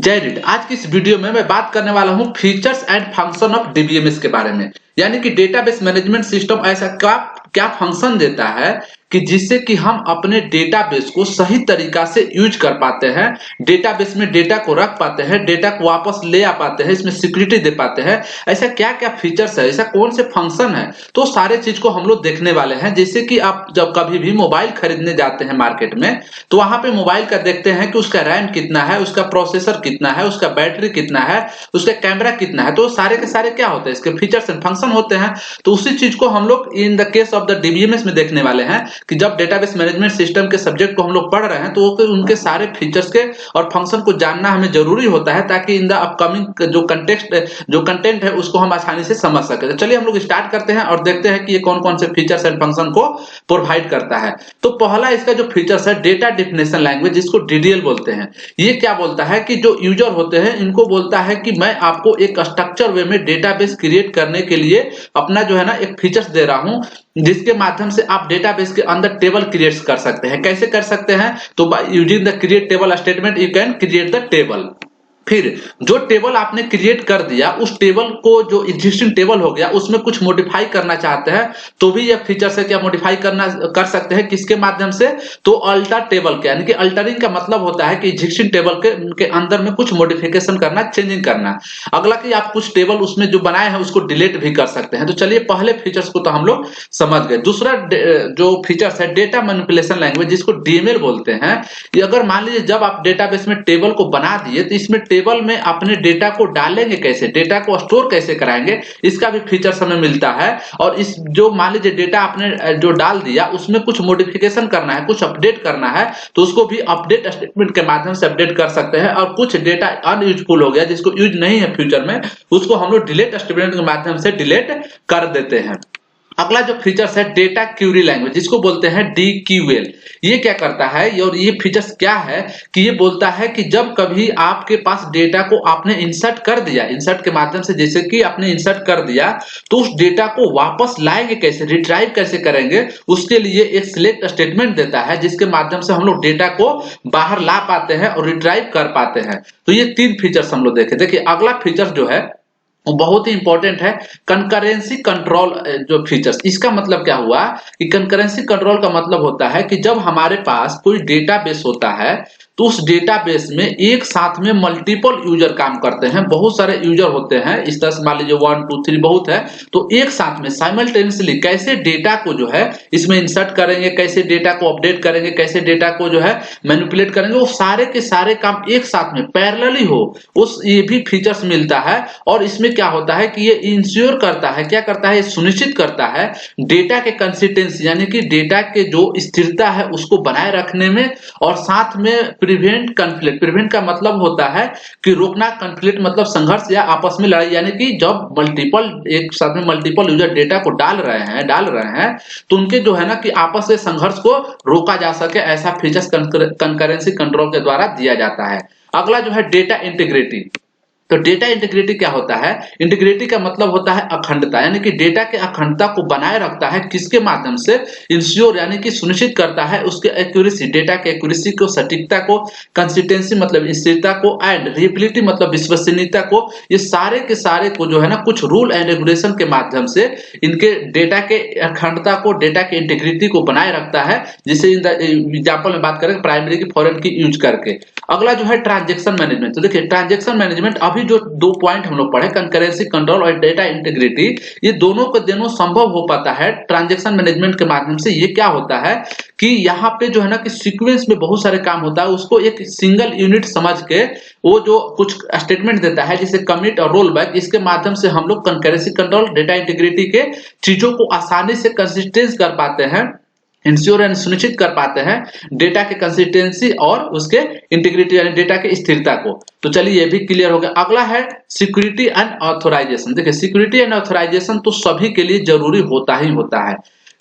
जय रीड। आज की इस वीडियो में मैं बात करने वाला हूं features and function of DBMS के बारे में। यानी कि डेटाबेस मैनेजमेंट सिस्टम ऐसा क्या फंक्शन देता है कि जिससे कि हम अपने डेटाबेस को सही तरीका से यूज कर पाते हैं, डेटाबेस में डेटा को रख पाते हैं, डेटा को वापस ले आ पाते हैं, इसमें सिक्योरिटी दे पाते हैं। ऐसा क्या क्या फीचर्स है, ऐसा कौन से फंक्शन है, तो सारे चीज को हम लोग देखने वाले हैं। जैसे कि आप जब कभी भी मोबाइल खरीदने जाते हैं मार्केट में, तो वहां पे मोबाइल का देखते हैं कि उसका रैम कितना है, उसका प्रोसेसर कितना है, उसका बैटरी कितना है, उसका कैमरा कितना है। तो सारे के सारे क्या होते हैं, इसके फीचर्स एंड फंक्शन होते हैं। तो उसी चीज को हम लोग in the case of the DBMS में देखने वाले हैं कि जब डेटाबेस मैनेजमेंट सिस्टम के सब्जेक्ट को हम लोग पढ़ रहे हैं तो उनके सारे फीचर्स के और फंक्शन को जानना हमें जरूरी होता है, ताकि इन द अपकमिंग जो कंटेंट है उसको हम आसानी से समझ सके। तो चलिए हम लोग स्टार्ट करते हैं और देखते हैं कि ये कौन कौन से फीचर्स एंड फंक्शन को प्रोवाइड करता है। तो पहला इसका जो फीचर्स है, डेटा डेफिनेशन लैंग्वेज, जिसको डीडीएल बोलते हैं। ये क्या बोलता है कि जो यूजर होते हैं इनको बोलता है कि मैं आपको एक स्ट्रक्चर वे में डेटाबेस क्रिएट करने के लिए अपना जो है ना एक फीचर्स दे रहा हूं, जिसके माध्यम से आप डेटाबेस के अंदर टेबल क्रिएट कर सकते हैं। कैसे कर सकते हैं, तो by using the create table statement you can create the table. फिर जो टेबल आपने क्रिएट कर दिया, उस टेबल को जो एग्जिस्टिंग टेबल हो गया उसमें कुछ मॉडिफाई करना चाहते हैं तो भी ये फीचर से क्या मॉडिफाई कर सकते हैं, किसके माध्यम से, तो अल्टर टेबल के, यानी कि अल्टरिंग का मतलब होता है कि एग्जिस्टिंग टेबल के अंदर में कुछ मॉडिफिकेशन करना, चेंजिंग करना। अगला कि आप कुछ टेबल उसमें जो बनाए हैं उसको डिलीट भी कर सकते हैं। तो चलिए पहले फीचर्स को तो हम लोग समझ गए। दूसरा जो फीचर्स है डेटा मैनिपुलेशन लैंग्वेज, जिसको डीएमएल बोलते हैं। ये अगर मान लीजिए जब आप डेटाबेस में टेबल को बना दिए तो इसमें टेबल में अपने डेटा को डालेंगे कैसे, डेटा को स्टोर कैसे कराएंगे, इसका भी फीचर्स हमें मिलता है। और इस जो मान लीजिए डेटा आपने जो डाल दिया उसमें कुछ मॉडिफिकेशन करना है, कुछ अपडेट करना है, तो उसको भी अपडेट स्टेटमेंट के माध्यम से अपडेट कर सकते हैं। और कुछ डेटा अनयूजफुल हो गया, जिसको यूज नहीं है फ्यूचर में, उसको हम लोग डिलीट स्टेटमेंट के माध्यम से डिलीट कर देते हैं। अगला जो फीचर्स है डेटा क्यूरी लैंग्वेज, जिसको बोलते हैं डीक्यूएल। ये क्या करता है और ये फीचर्स क्या है कि ये बोलता है कि जब कभी आपके पास डेटा को आपने इंसर्ट कर दिया, इंसर्ट के माध्यम से जैसे कि आपने इंसर्ट कर दिया, तो उस डेटा को वापस लाएंगे कैसे, रिट्राइव कैसे करेंगे, उसके लिए एक सिलेक्ट स्टेटमेंट देता है, जिसके माध्यम से हम लोग डेटा को बाहर ला पाते हैं और रिट्राइव कर पाते हैं। तो ये तीन फीचर्स हम लोग देखे। देखिए अगला फीचर जो है वो बहुत ही इंपॉर्टेंट है, कंकरेंसी कंट्रोल जो फीचर्स। इसका मतलब क्या हुआ कि कंकरेंसी कंट्रोल का मतलब होता है कि जब हमारे पास कोई डेटाबेस होता है तो उस डेटाबेस में एक साथ में मल्टीपल यूजर काम करते हैं, बहुत सारे यूजर होते हैं। इस तरह से मान लीजिए 1 2 3 बहुत है, तो एक साथ में साइमल्टेनियसली कैसे डेटा को जो है इसमें इंसर्ट करेंगे, कैसे डेटा को अपडेट करेंगे, कैसे डेटा को जो है मैनिपुलेट करेंगे, वो सारे के सारे काम एक साथ में पैरेलली हो, उस ये भी फीचर्स मिलता है। और इसमें क्या होता है कि ये इंश्योर करता है, क्या करता है, ये सुनिश्चित करता है डेटा के कंसिस्टेंसी, यानी कि डेटा के जो स्थिरता है उसको बनाए रखने में, और साथ में प्रिवेंट कॉन्फ्लिक्ट। प्रिवेंट का मतलब होता है कि रोकना, कॉन्फ्लिक्ट मतलब संघर्ष या आपस में लड़ाई, यानी कि जब मल्टीपल एक साथ में मल्टीपल यूजर डेटा को डाल रहे हैं तो उनके जो है ना कि आपस में संघर्ष को रोका जा सके, ऐसा फीचर्स कंकरेंसी कंट्रोल के द्वारा दिया जाता है। अगला जो है डेटा इंटीग्रिटी। तो डेटा इंटीग्रिटी क्या होता है, इंटीग्रिटी का मतलब होता है अखंडता, यानी कि डेटा के अखंडता को बनाए रखता है, किसके माध्यम से, इंश्योर यानी कि सुनिश्चित करता है उसके एक्यूरेसी, डेटा के एक्यूरेसी को, सटीकता को, कंसिस्टेंसी मतलब स्थिरता को, एंड रिलेबिलिटी मतलब विश्वसनीयता को। ये सारे के सारे को जो है ना कुछ रूल एंड रेगुलेशन के माध्यम से इनके डेटा के अखंडता को, डेटा के इंटीग्रिटी को बनाए रखता है, जिसे एग्जाम्पल में बात करें प्राइमरी की फॉरेन की यूज करके। अगला जो है ट्रांजेक्शन मैनेजमेंट। तो देखिए ट्रांजेक्शन मैनेजमेंट, अभी जो दो पॉइंट हम लोग पढ़े, कंकरेंसी कंट्रोल और डेटा इंटीग्रिटी, ये दोनों को दोनों संभव हो पाता है ट्रांजेक्शन मैनेजमेंट के माध्यम से। ये क्या होता है कि यहाँ पे जो है ना कि सीक्वेंस में बहुत सारे काम होता है, उसको एक सिंगल यूनिट समझ के वो जो कुछ स्टेटमेंट देता है, जैसे कमिट और रोल बैक, इसके माध्यम से हम लोग कंकरेंसी कंट्रोल, डेटा इंटीग्रिटी के चीजों को आसानी से कंसिस्टेंस कर पाते हैं, इंश्योर एंड सुनिश्चित कर पाते हैं डेटा के कंसिस्टेंसी और उसके इंटीग्रिटी यानी डेटा की स्थिरता को। तो चलिए ये भी क्लियर हो गया। अगला है सिक्योरिटी एंड ऑथराइजेशन। देखिए सिक्योरिटी एंड ऑथराइजेशन तो सभी के लिए जरूरी होता ही होता है,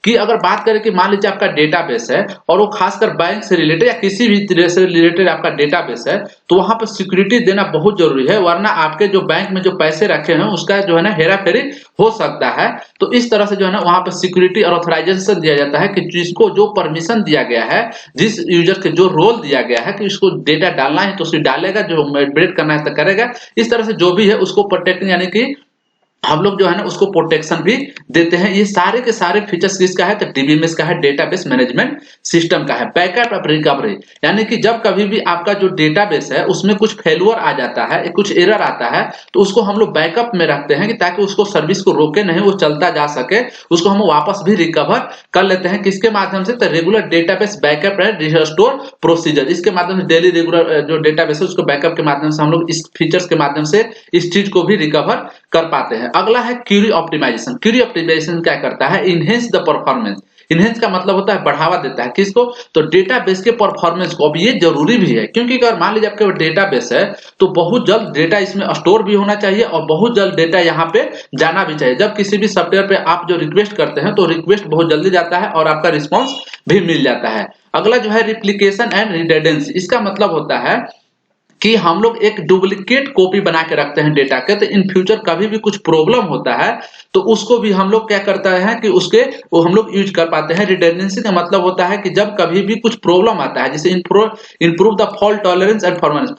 कि अगर बात करें कि मान लीजिए आपका डेटाबेस है और वो खासकर बैंक से रिलेटेड या किसी भी तरह से रिलेटेड आपका डेटाबेस है, तो वहां पर सिक्योरिटी देना बहुत जरूरी है, वरना आपके जो बैंक में जो पैसे रखे हैं उसका जो है ना हेरा फेरी हो सकता है। तो इस तरह से जो है ना वहां पर सिक्योरिटी और ऑथराइजेशन दिया जाता है कि जिसको जो परमिशन दिया गया है, जिस यूजर के जो रोल दिया गया है कि उसको डेटा डालना है तो उसे डालेगा, जो मैनिपुलेट करना है तो करेगा। इस तरह से जो भी है उसको प्रोटेक्ट यानी कि हम लोग जो है ना उसको प्रोटेक्शन भी देते हैं। ये सारे के सारे फीचर्स किसका है, तो डीबीएमएस का है, डेटाबेस मैनेजमेंट सिस्टम का है। बैकअप और रिकवरी यानी कि जब कभी भी आपका जो डेटाबेस है उसमें कुछ फेल्यूर आ जाता है, कुछ एरर आता है, तो उसको हम लोग बैकअप में रखते हैं कि ताकि उसको सर्विस को रोके नहीं, वो चलता जा सके, उसको हम वापस भी रिकवर कर लेते हैं। किसके माध्यम से, तो regular database backup and restore procedure, इसके माध्यम से डेली रेगुलर जो डेटाबेस है उसको बैकअप के माध्यम से हम लोग इस फीचर्स के माध्यम से इस चीज को भी रिकवर कर पाते हैं। अगला है क्यूरी ऑप्टिमाइजेशन। क्यूरी ऑप्टिमाइजेशन क्या करता है, इनहेंस द परफॉर्मेंस। इनहेंस का मतलब होता है बढ़ावा देता है, किसको, तो डेटाबेस के परफॉर्मेंस को। अब ये जरूरी भी है क्योंकि अगर मान लीजिए आपके डेटाबेस है तो बहुत जल्द डेटा इसमें स्टोर भी होना चाहिए और बहुत जल्द डेटा यहाँ पे जाना भी चाहिए। जब किसी भी सॉफ्टवेयर पे आप जो रिक्वेस्ट करते हैं तो रिक्वेस्ट बहुत जल्दी जाता है और आपका रिस्पॉन्स भी मिल जाता है। अगला जो है रिप्लिकेशन एंड रिडंडेंसी। इसका मतलब होता है कि हम लोग एक डुप्लीकेट कॉपी बना के रखते हैं डेटा के, तो इन फ्यूचर कभी भी कुछ प्रॉब्लम होता है तो उसको भी हम लोग क्या करता है कि उसके वो हम लोग यूज कर पाते हैं। रिडंडेंसी का मतलब होता है कि जब कभी भी कुछ प्रॉब्लम आता है, जैसे improve the fault tolerance and performance.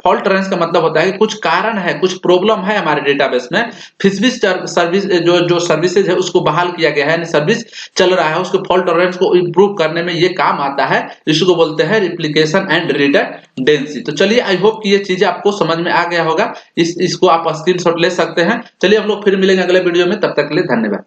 Fault tolerance का मतलब होता है कि कुछ कारण है, कुछ प्रॉब्लम है हमारे डेटाबेस में, फिर भी सर्विस जो सर्विसेज है उसको बहाल किया गया है, सर्विस चल रहा है, उसको फॉल्ट टॉलरेंस को इंप्रूव करने में ये काम आता है, जिसको बोलते हैं रिप्लिकेशन एंड रिडंडेंसी। तो चलिए आई होप कि ये चीजें आपको समझ में आ गया होगा। इसको आप स्क्रीनशॉट ले सकते हैं। चलिए हम लोग फिर मिलेंगे अगले वीडियो में, तब तक के लिए धन्यवाद।